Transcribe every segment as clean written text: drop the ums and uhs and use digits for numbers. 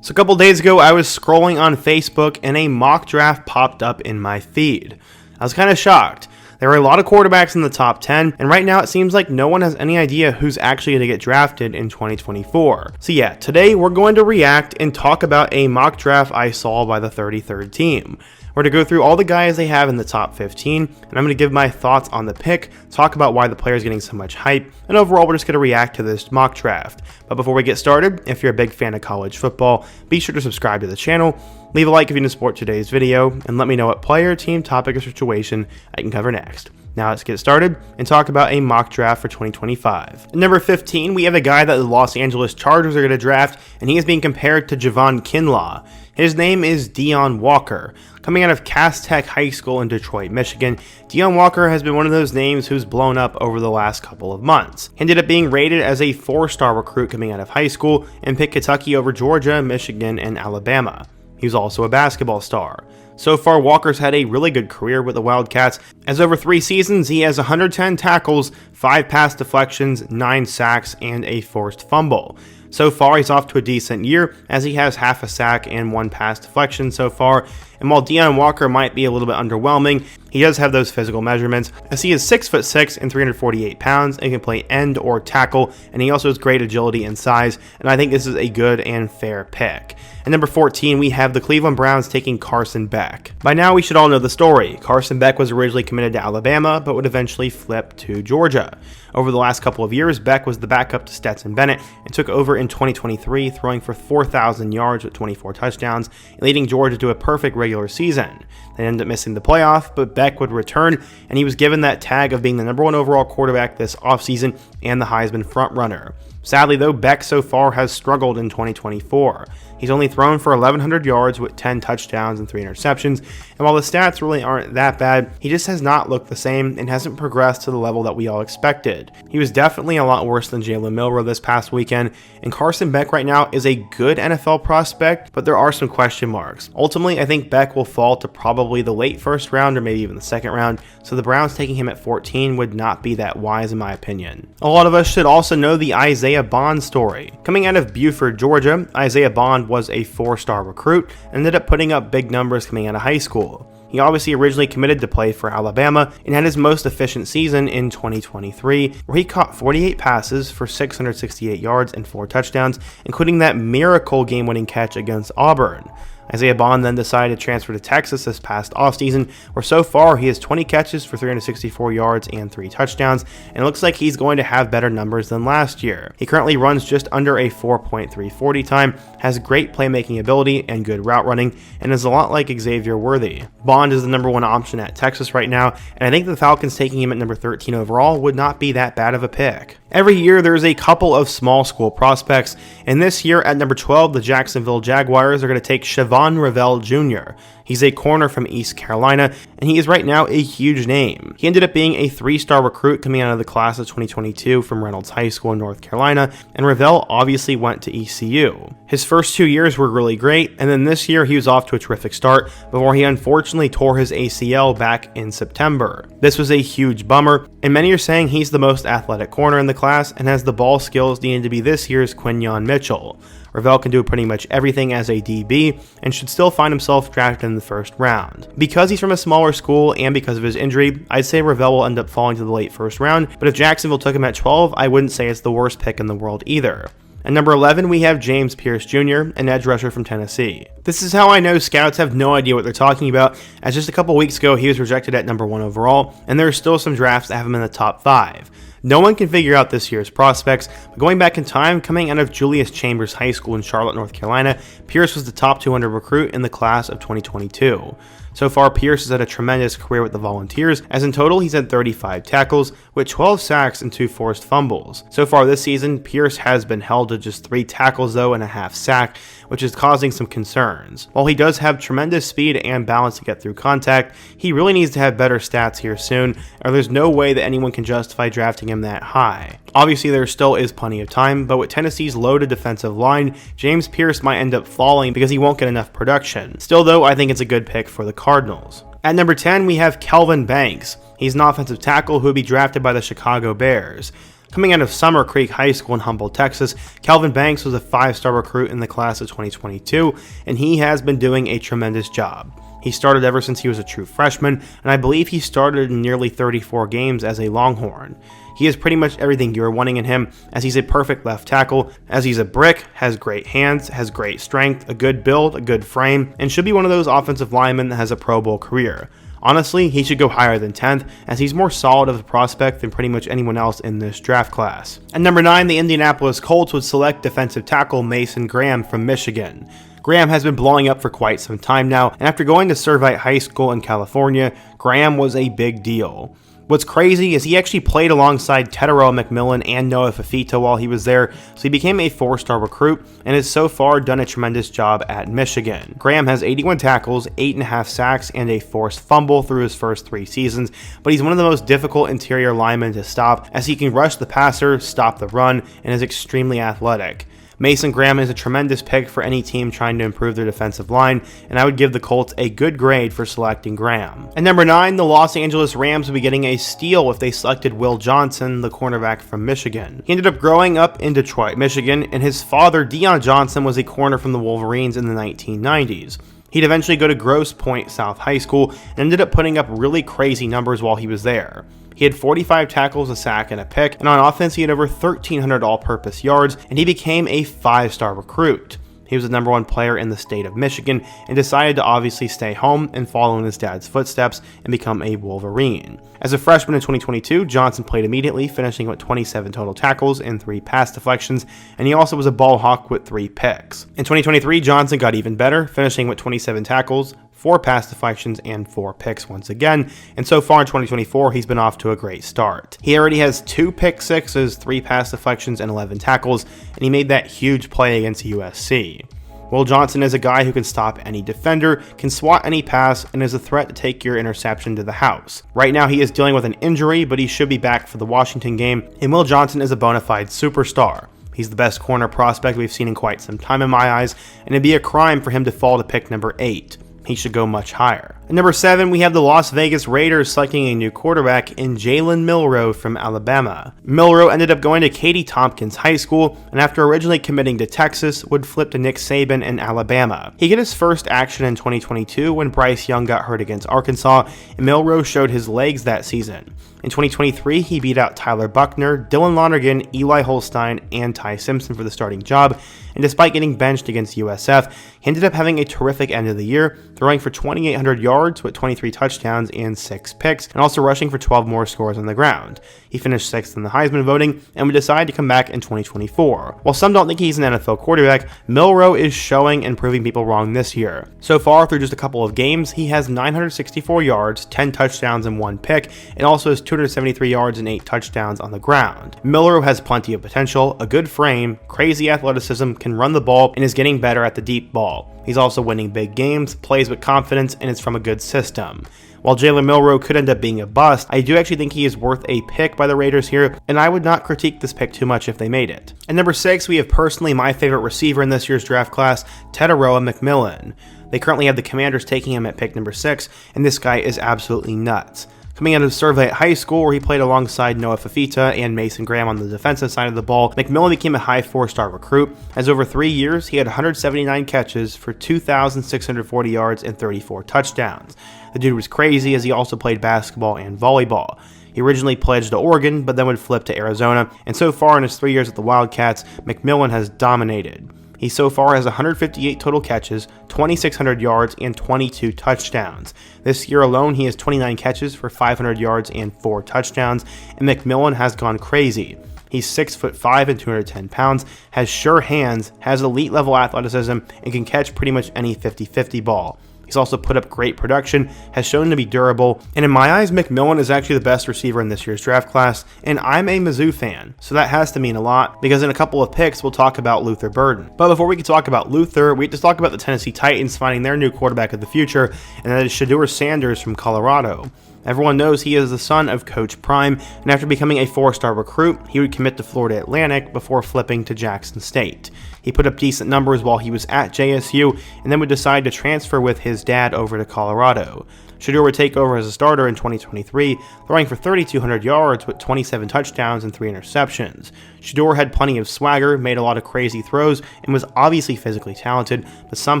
So a couple days ago, I was scrolling on Facebook and a mock draft popped up in my feed. I was kind of shocked. There were a lot of quarterbacks in the top 10, and right now it seems like no one has any idea who's actually going to get drafted in 2024. So yeah, today we're going to react and talk about a mock draft I saw by the 33rd team. We're going to go through all the guys they have in the top 15, and I'm going to give my thoughts on the pick, talk about why the player is getting so much hype, and overall we're just going to react to this mock draft. But before we get started, if you're a big fan of college football, be sure to subscribe to the channel, leave a like if you want to support today's video, and let me know what player, team, topic, or situation I can cover next. Now let's get started and talk about a mock draft for 2025. At number 15, we have a guy that the Los Angeles Chargers are going to draft, and he is being compared to Javon Kinlaw. His name is Deone Walker. Coming out of Cass Tech High School in Detroit, Michigan, Deone Walker has been one of those names who's blown up over the last couple of months. He ended up being rated as a 4-star recruit coming out of high school and picked Kentucky over Georgia, Michigan, and Alabama. He was also a basketball star. So far, Walker's had a really good career with the Wildcats, as over 3 seasons he has 110 tackles, 5 pass deflections, 9 sacks, and a forced fumble. So far, he's off to a decent year, as he has half a sack and 1 pass deflection so far, and while Deone Walker might be a little bit underwhelming, he does have those physical measurements, as he is 6'6" and 348 pounds and can play end or tackle, and he also has great agility and size, and I think this is a good and fair pick. At number 14, we have the Cleveland Browns taking Carson Beck. By now, we should all know the story. Carson Beck was originally committed to Alabama, but would eventually flip to Georgia. Over the last couple of years, Beck was the backup to Stetson Bennett and took over in 2023, throwing for 4,000 yards with 24 touchdowns, and leading Georgia to a perfect regular season. They ended up missing the playoff, but Beck would return, and he was given that tag of being the number 1 overall quarterback this offseason and the Heisman frontrunner. Sadly though, Beck so far has struggled in 2024. He's only thrown for 1,100 yards with 10 touchdowns and 3 interceptions, and while the stats really aren't that bad, he just has not looked the same and hasn't progressed to the level that we all expected. He was definitely a lot worse than Jalen Milroe this past weekend, and Carson Beck right now is a good NFL prospect, but there are some question marks. Ultimately, I think Beck will fall to probably the late first round or maybe even the second round, so the Browns taking him at 14 would not be that wise in my opinion. A lot of us should also know the Isaiah Bond story. Coming out of Buford, Georgia, Isaiah Bond was a 4-star recruit and ended up putting up big numbers coming out of high school. He obviously originally committed to play for Alabama and had his most efficient season in 2023, where he caught 48 passes for 668 yards and 4 touchdowns, including that miracle game-winning catch against Auburn. Isaiah Bond then decided to transfer to Texas this past offseason, where so far he has 20 catches for 364 yards and 3 touchdowns, and it looks like he's going to have better numbers than last year. He currently runs just under a 4.3 40 time, has great playmaking ability and good route running, and is a lot like Xavier Worthy. Bond is the number 1 option at Texas right now, and I think the Falcons taking him at number 13 overall would not be that bad of a pick. Every year there's a couple of small school prospects, and this year at number 12, the Jacksonville Jaguars are going to take Shavon Revel Jr. He's a corner from East Carolina, and he is right now a huge name. He ended up being a 3-star recruit coming out of the class of 2022 from Reynolds High School in North Carolina, and Revel obviously went to ECU. His first 2 years were really great, and then this year he was off to a terrific start before he unfortunately tore his ACL back in September. This was a huge bummer, and many are saying he's the most athletic corner in the class and has the ball skills needed to be this year's Quinyon Mitchell. Revel can do pretty much everything as a DB and should still find himself drafted in the first round. Because he's from a smaller school and because of his injury, I'd say Revel will end up falling to the late first round, but if Jacksonville took him at 12, I wouldn't say it's the worst pick in the world either. At number 11, we have James Pierce Jr., an edge rusher from Tennessee. This is how I know scouts have no idea what they're talking about, as just a couple weeks ago he was rejected at number 1 overall, and there are still some drafts that have him in the top 5. No one can figure out this year's prospects, but going back in time, coming out of Julius Chambers High School in Charlotte, North Carolina, Pierce was the top 200 recruit in the class of 2022. So far, Pierce has had a tremendous career with the Volunteers, as in total he's had 35 tackles, with 12 sacks and 2 forced fumbles. So far this season, Pierce has been held to just 3 tackles though and a half sack, which is causing some concerns. While he does have tremendous speed and balance to get through contact, he really needs to have better stats here soon, or there's no way that anyone can justify drafting him that high. Obviously there still is plenty of time, but with Tennessee's loaded defensive line, James Pierce might end up falling because he won't get enough production. Still though, I think it's a good pick for the Cardinals. At number 10, we have Kelvin Banks. He's an offensive tackle who would be drafted by the Chicago Bears. Coming out of Summer Creek High School in Humboldt, Texas, Kelvin Banks was a 5-star recruit in the class of 2022, and he has been doing a tremendous job. He started ever since he was a true freshman, and I believe he started in nearly 34 games as a Longhorn. He is pretty much everything you are wanting in him, as he's a perfect left tackle, as he's a brick, has great hands, has great strength, a good build, a good frame, and should be one of those offensive linemen that has a Pro Bowl career. Honestly, he should go higher than 10th, as he's more solid of a prospect than pretty much anyone else in this draft class. At number 9, the Indianapolis Colts would select defensive tackle Mason Graham from Michigan. Graham has been blowing up for quite some time now, and after going to Servite High School in California, Graham was a big deal. What's crazy is he actually played alongside Tetairoa McMillan and Noah Fifita while he was there, so he became a 4-star recruit and has so far done a tremendous job at Michigan. Graham has 81 tackles, 8.5 sacks, and a forced fumble through his first 3 seasons, but he's one of the most difficult interior linemen to stop, as he can rush the passer, stop the run, and is extremely athletic. Mason Graham is a tremendous pick for any team trying to improve their defensive line, and I would give the Colts a good grade for selecting Graham. At number 9, the Los Angeles Rams would be getting a steal if they selected Will Johnson, the cornerback from Michigan. He ended up growing up in Detroit, Michigan, and his father, Deion Johnson, was a corner from the Wolverines in the 1990s. He'd eventually go to Grosse Pointe South High School and ended up putting up really crazy numbers while he was there. He had 45 tackles, a sack, and a pick, and on offense he had over 1,300 all-purpose yards, and he became a 5-star recruit. He was the number 1 player in the state of Michigan and decided to obviously stay home and follow in his dad's footsteps and become a Wolverine. As a freshman in 2022, Johnson played immediately, finishing with 27 total tackles and 3 pass deflections, and he also was a ball hawk with 3 picks. In 2023, Johnson got even better, finishing with 27 tackles, 4 pass deflections, and 4 picks once again, and so far in 2024, he's been off to a great start. He already has 2 pick sixes, 3 pass deflections, and 11 tackles, and he made that huge play against USC. Will Johnson is a guy who can stop any defender, can swat any pass, and is a threat to take your interception to the house. Right now he is dealing with an injury, but he should be back for the Washington game, and Will Johnson is a bona fide superstar. He's the best corner prospect we've seen in quite some time in my eyes, and it'd be a crime for him to fall to pick number 8. He should go much higher. At number 7, we have the Las Vegas Raiders selecting a new quarterback in Jalen Milroe from Alabama. Milroe ended up going to Katy Tompkins High School, and after originally committing to Texas, would flip to Nick Saban in Alabama. He got his first action in 2022 when Bryce Young got hurt against Arkansas, and Milroe showed his legs that season. In 2023, he beat out Tyler Buckner, Dylan Lonergan, Eli Holstein, and Ty Simpson for the starting job, and despite getting benched against USF, he ended up having a terrific end of the year, throwing for 2,800 yards with 23 touchdowns and 6 picks, and also rushing for 12 more scores on the ground. He finished 6th in the Heisman voting and would decide to come back in 2024. While some don't think he's an NFL quarterback, Milroe is showing and proving people wrong this year. So far, through just a couple of games, he has 964 yards, 10 touchdowns, and 1 pick, and also has 273 yards and 8 touchdowns on the ground. Milroe has plenty of potential, a good frame, crazy athleticism, can run the ball, and is getting better at the deep ball. He's also winning big games, plays with confidence, and is from a good system. While Jalen Milroe could end up being a bust, I do actually think he is worth a pick by the Raiders here, and I would not critique this pick too much if they made it. At number 6, we have personally my favorite receiver in this year's draft class, Tetairoa McMillan. They currently have the Commanders taking him at pick number 6, and this guy is absolutely nuts. Coming out of Servite High School, where he played alongside Noah Fifita and Mason Graham on the defensive side of the ball, McMillan became a high 4-star recruit, as over 3 years he had 179 catches for 2,640 yards and 34 touchdowns. The dude was crazy, as he also played basketball and volleyball. He originally pledged to Oregon, but then would flip to Arizona, and so far in his 3 years at the Wildcats, McMillan has dominated. He so far has 158 total catches, 2,600 yards, and 22 touchdowns. This year alone, he has 29 catches for 500 yards and 4 touchdowns, and McMillan has gone crazy. He's 6'5" and 210 pounds, has sure hands, has elite level athleticism, and can catch pretty much any 50-50 ball. He's also put up great production, has shown to be durable, and in my eyes, McMillan is actually the best receiver in this year's draft class, and I'm a Mizzou fan, so that has to mean a lot, because in a couple of picks, we'll talk about Luther Burden. But before we can talk about Luther, we have to talk about the Tennessee Titans finding their new quarterback of the future, and that is Shedeur Sanders from Colorado. Everyone knows he is the son of Coach Prime, and after becoming a 4-star recruit, he would commit to Florida Atlantic before flipping to Jackson State. He put up decent numbers while he was at JSU, and then would decide to transfer with his dad over to Colorado. Shedeur would take over as a starter in 2023, throwing for 3,200 yards with 27 touchdowns and 3 interceptions. Shedeur had plenty of swagger, made a lot of crazy throws, and was obviously physically talented, but some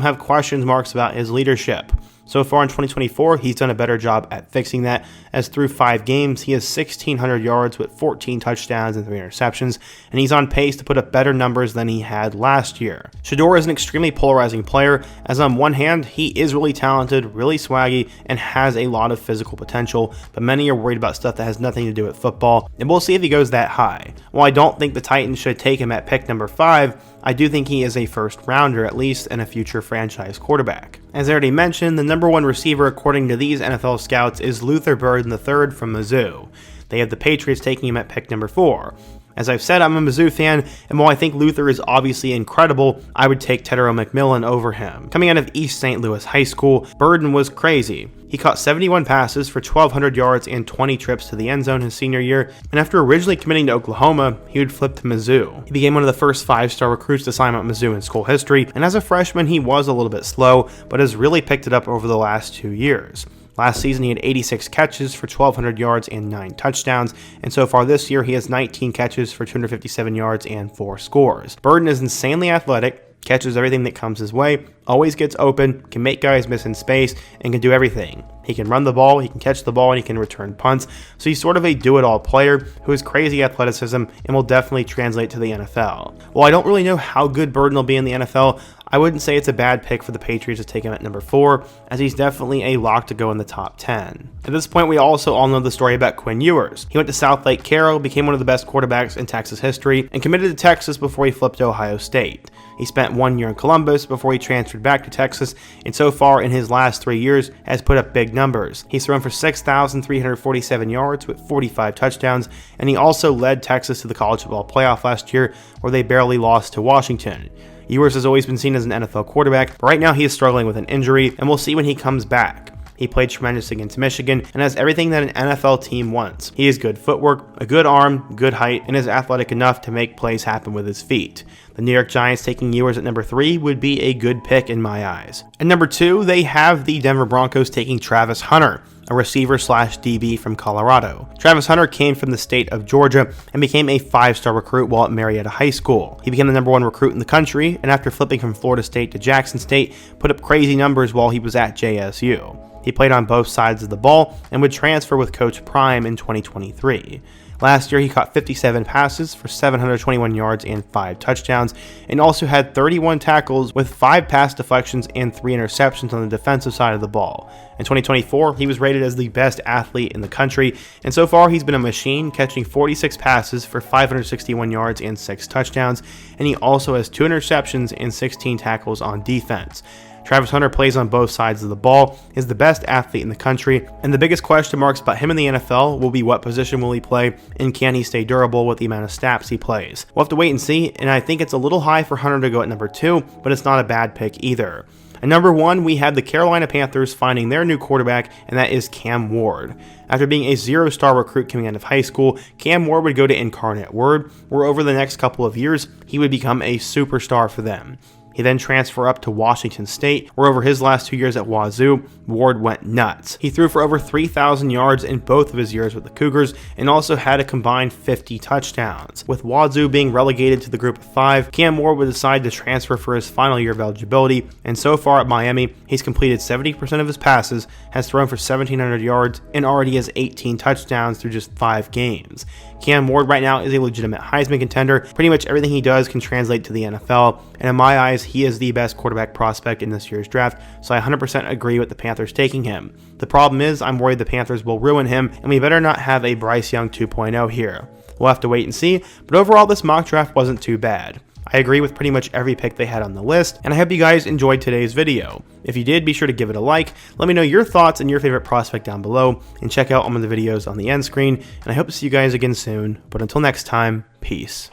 have question marks about his leadership. So far in 2024, he's done a better job at fixing that, as through 5 games, he has 1,600 yards with 14 touchdowns and 3 interceptions, and he's on pace to put up better numbers than he had last year. Shedeur is an extremely polarizing player, as on one hand, he is really talented, really swaggy, and has a lot of physical potential, but many are worried about stuff that has nothing to do with football, and we'll see if he goes that high. While I don't think the Titans should take him at pick number 5, I do think he is a first rounder at least and a future franchise quarterback. As I already mentioned, the number 1 receiver according to these NFL scouts is Luther Burden III from Mizzou. They have the Patriots taking him at pick number 4. As I've said, I'm a Mizzou fan, and while I think Luther is obviously incredible, I would take Tetairoa McMillan over him. Coming out of East St. Louis High School, Burden was crazy. He caught 71 passes for 1,200 yards and 20 trips to the end zone his senior year, and after originally committing to Oklahoma, he would flip to Mizzou. He became one of the first 5-star recruits to sign up Mizzou in school history, and as a freshman he was a little bit slow, but has really picked it up over the last 2 years. Last season, he had 86 catches for 1,200 yards and 9 touchdowns, and so far this year, he has 19 catches for 257 yards and 4 scores. Burden is insanely athletic, catches everything that comes his way, always gets open, can make guys miss in space, and can do everything. He can run the ball, he can catch the ball, and he can return punts, so he's sort of a do-it-all player who has crazy athleticism and will definitely translate to the NFL. While I don't really know how good Burden will be in the NFL, I wouldn't say it's a bad pick for the Patriots to take him at number 4, as he's definitely a lock to go in the top 10. At this point, we also all know the story about Quinn Ewers. He went to South Lake Carroll, became one of the best quarterbacks in Texas history, and committed to Texas before he flipped to Ohio State. He spent 1 year in Columbus before he transferred back to Texas, and so far in his last 3 years has put up big numbers. He's thrown for 6,347 yards with 45 touchdowns, and he also led Texas to the college football playoff last year, where they barely lost to Washington. Ewers has always been seen as an NFL quarterback, but right now he is struggling with an injury, and we'll see when he comes back. He played tremendous against Michigan and has everything that an NFL team wants. He has good footwork, a good arm, good height, and is athletic enough to make plays happen with his feet. The New York Giants taking Ewers at number 3 would be a good pick in my eyes. At number 2, they have the Denver Broncos taking Travis Hunter, a receiver/DB from Colorado. Travis Hunter came from the state of Georgia and became a 5-star recruit while at Marietta High School. He became the number 1 recruit in the country, and after flipping from Florida State to Jackson State, put up crazy numbers while he was at JSU. He played on both sides of the ball and would transfer with Coach Prime in 2023. Last year, he caught 57 passes for 721 yards and 5 touchdowns, and also had 31 tackles with 5 pass deflections and 3 interceptions on the defensive side of the ball. In 2024, he was rated as the best athlete in the country, and so far he's been a machine, catching 46 passes for 561 yards and 6 touchdowns, and he also has 2 interceptions and 16 tackles on defense. Travis Hunter plays on both sides of the ball, is the best athlete in the country, and the biggest question marks about him in the NFL will be what position will he play, and can he stay durable with the amount of snaps he plays. We'll have to wait and see, and I think it's a little high for Hunter to go at number 2, but it's not a bad pick either. At number 1, we have the Carolina Panthers finding their new quarterback, and that is Cam Ward. After being a 0-star recruit coming out of high school, Cam Ward would go to Incarnate Word, where over the next couple of years, he would become a superstar for them. He then transferred up to Washington State, where over his last 2 years at Wazoo, Ward went nuts. He threw for over 3,000 yards in both of his years with the Cougars, and also had a combined 50 touchdowns. With Wazoo being relegated to the group of 5, Cam Ward would decide to transfer for his final year of eligibility, and so far at Miami, he's completed 70% of his passes, has thrown for 1,700 yards, and already has 18 touchdowns through just 5 games. Cam Ward right now is a legitimate Heisman contender. Pretty much everything he does can translate to the NFL, and in my eyes, he is the best quarterback prospect in this year's draft, so I 100% agree with the Panthers taking him. The problem is, I'm worried the Panthers will ruin him, and we better not have a Bryce Young 2.0 here. We'll have to wait and see, but overall this mock draft wasn't too bad. I agree with pretty much every pick they had on the list, and I hope you guys enjoyed today's video. If you did, be sure to give it a like, let me know your thoughts and your favorite prospect down below, and check out all of the videos on the end screen, and I hope to see you guys again soon, but until next time, peace.